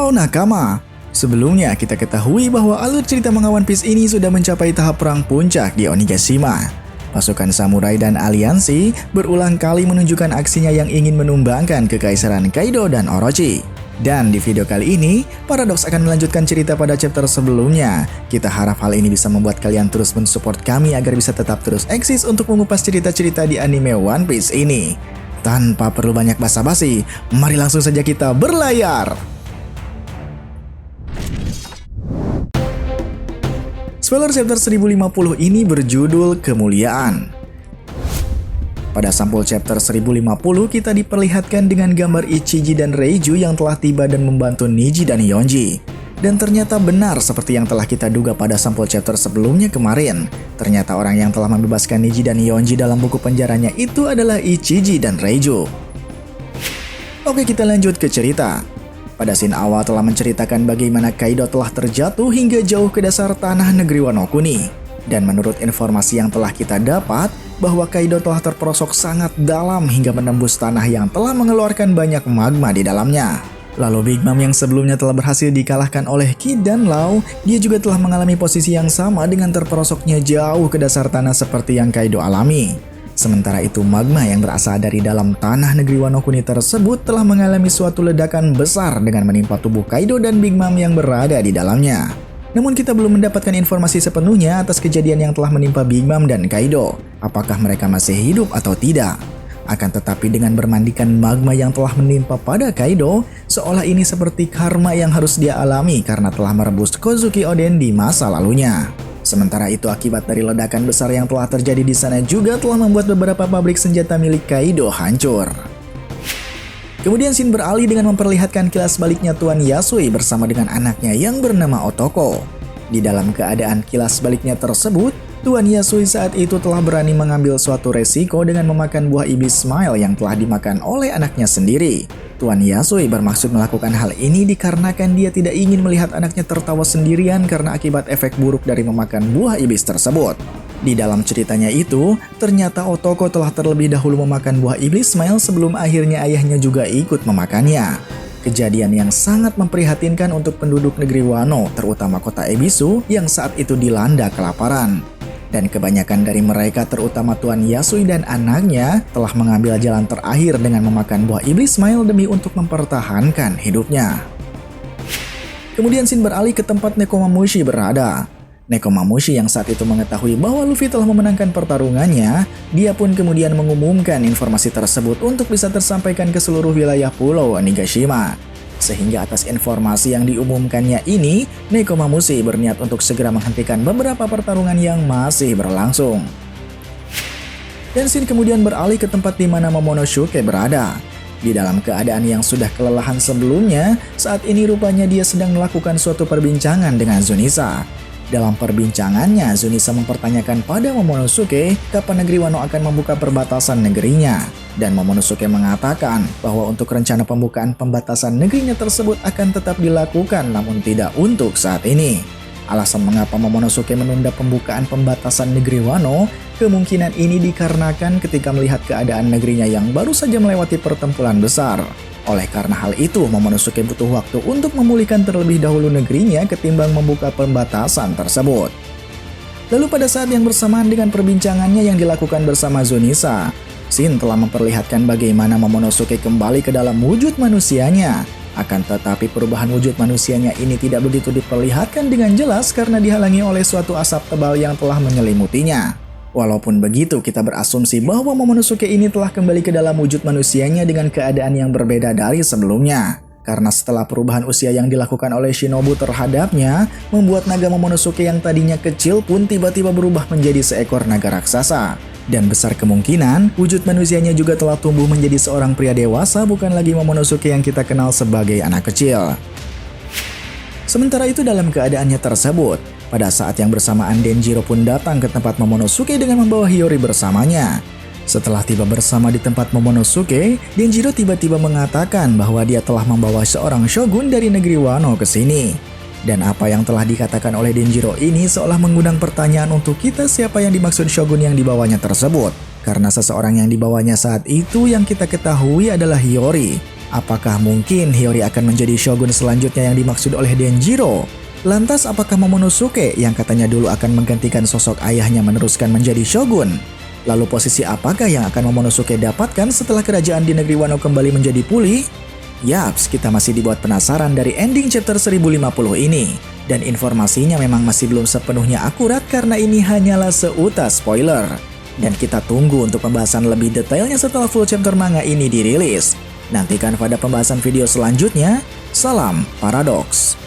Halo nakama, sebelumnya kita ketahui bahwa alur cerita manga One Piece ini sudah mencapai tahap perang puncak di Onigashima. Pasukan samurai dan aliansi berulang kali menunjukkan aksinya yang ingin menumbangkan kekaisaran Kaido dan Orochi. Dan di video kali ini, Paradox akan melanjutkan cerita pada chapter sebelumnya. Kita harap hal ini bisa membuat kalian terus mensupport kami agar bisa tetap terus eksis untuk mengupas cerita-cerita di anime One Piece ini. Tanpa perlu banyak basa-basi, mari langsung saja kita berlayar! Spoiler chapter 1050 ini berjudul Kemuliaan. Pada sampul chapter 1050 kita diperlihatkan dengan gambar Ichiji dan Reiju yang telah tiba dan membantu Niji dan Yonji. Dan ternyata benar seperti yang telah kita duga pada sampul chapter sebelumnya kemarin. Ternyata orang yang telah membebaskan Niji dan Yonji dalam buku penjaranya itu adalah Ichiji dan Reiju. Oke, kita lanjut ke cerita. Pada scene awal telah menceritakan bagaimana Kaido telah terjatuh hingga jauh ke dasar tanah negeri Wano Kuni. Dan menurut informasi yang telah kita dapat, bahwa Kaido telah terperosok sangat dalam hingga menembus tanah yang telah mengeluarkan banyak magma di dalamnya. Lalu Big Mom yang sebelumnya telah berhasil dikalahkan oleh Kid dan Law, dia juga telah mengalami posisi yang sama dengan terperosoknya jauh ke dasar tanah seperti yang Kaido alami. Sementara itu magma yang berasal dari dalam tanah negeri Wano Kuni tersebut telah mengalami suatu ledakan besar dengan menimpa tubuh Kaido dan Big Mom yang berada di dalamnya. Namun kita belum mendapatkan informasi sepenuhnya atas kejadian yang telah menimpa Big Mom dan Kaido. Apakah mereka masih hidup atau tidak? Akan tetapi dengan bermandikan magma yang telah menimpa pada Kaido, seolah ini seperti karma yang harus dia alami karena telah merebus Kozuki Oden di masa lalunya. Sementara itu akibat dari ledakan besar yang telah terjadi di sana juga telah membuat beberapa pabrik senjata milik Kaido hancur. Kemudian scene beralih dengan memperlihatkan kilas baliknya Tuan Yasui bersama dengan anaknya yang bernama Otoko. Di dalam keadaan kilas baliknya tersebut, Tuan Yasui saat itu telah berani mengambil suatu resiko dengan memakan buah iblis Smile yang telah dimakan oleh anaknya sendiri. Tuan Yasui bermaksud melakukan hal ini dikarenakan dia tidak ingin melihat anaknya tertawa sendirian karena akibat efek buruk dari memakan buah iblis tersebut. Di dalam ceritanya itu, ternyata Otoko telah terlebih dahulu memakan buah iblis Smile sebelum akhirnya ayahnya juga ikut memakannya. Kejadian yang sangat memprihatinkan untuk penduduk negeri Wano, terutama kota Ebisu yang saat itu dilanda kelaparan. Dan kebanyakan dari mereka terutama Tuan Yasui dan anaknya telah mengambil jalan terakhir dengan memakan buah iblis Smile demi untuk mempertahankan hidupnya. Kemudian scene beralih ke tempat Nekomamushi berada. Nekomamushi yang saat itu mengetahui bahwa Luffy telah memenangkan pertarungannya, dia pun kemudian mengumumkan informasi tersebut untuk bisa tersampaikan ke seluruh wilayah pulau Onigashima. Sehingga atas informasi yang diumumkannya ini, Nekomamushi berniat untuk segera menghentikan beberapa pertarungan yang masih berlangsung. Dan scene kemudian beralih ke tempat di mana Momonosuke berada. Di dalam keadaan yang sudah kelelahan sebelumnya, saat ini rupanya dia sedang melakukan suatu perbincangan dengan Zunisa. Dalam perbincangannya, Zunisa mempertanyakan pada Momonosuke kapan negeri Wano akan membuka perbatasan negerinya. Dan Momonosuke mengatakan bahwa untuk rencana pembukaan pembatasan negerinya tersebut akan tetap dilakukan namun tidak untuk saat ini. Alasan mengapa Momonosuke menunda pembukaan pembatasan negeri Wano, kemungkinan ini dikarenakan ketika melihat keadaan negerinya yang baru saja melewati pertempuran besar. Oleh karena hal itu, Momonosuke butuh waktu untuk memulihkan terlebih dahulu negerinya ketimbang membuka pembatasan tersebut. Lalu pada saat yang bersamaan dengan perbincangannya yang dilakukan bersama Zunisa, Shin telah memperlihatkan bagaimana Momonosuke kembali ke dalam wujud manusianya. Akan tetapi perubahan wujud manusianya ini tidak begitu diperlihatkan dengan jelas karena dihalangi oleh suatu asap tebal yang telah menyelimutinya. Walaupun begitu, kita berasumsi bahwa Momonosuke ini telah kembali ke dalam wujud manusianya dengan keadaan yang berbeda dari sebelumnya. Karena setelah perubahan usia yang dilakukan oleh Shinobu terhadapnya, membuat naga Momonosuke yang tadinya kecil pun tiba-tiba berubah menjadi seekor naga raksasa. Dan besar kemungkinan, wujud manusianya juga telah tumbuh menjadi seorang pria dewasa, bukan lagi Momonosuke yang kita kenal sebagai anak kecil. Sementara itu dalam keadaannya tersebut, pada saat yang bersamaan Denjiro pun datang ke tempat Momonosuke dengan membawa Hiyori bersamanya. Setelah tiba bersama di tempat Momonosuke, Denjiro tiba-tiba mengatakan bahwa dia telah membawa seorang shogun dari negeri Wano ke sini. Dan apa yang telah dikatakan oleh Denjiro ini seolah mengundang pertanyaan untuk kita siapa yang dimaksud shogun yang dibawanya tersebut. Karena seseorang yang dibawanya saat itu yang kita ketahui adalah Hiyori. Apakah mungkin Hiyori akan menjadi shogun selanjutnya yang dimaksud oleh Denjiro? Lantas apakah Momonosuke yang katanya dulu akan menggantikan sosok ayahnya meneruskan menjadi shogun? Lalu posisi apakah yang akan Momonosuke dapatkan setelah kerajaan di negeri Wano kembali menjadi pulih? Yaps, kita masih dibuat penasaran dari ending chapter 1050 ini. Dan informasinya memang masih belum sepenuhnya akurat karena ini hanyalah seutas spoiler. Dan kita tunggu untuk pembahasan lebih detailnya setelah full chapter manga ini dirilis. Nantikan pada pembahasan video selanjutnya. Salam Paradox.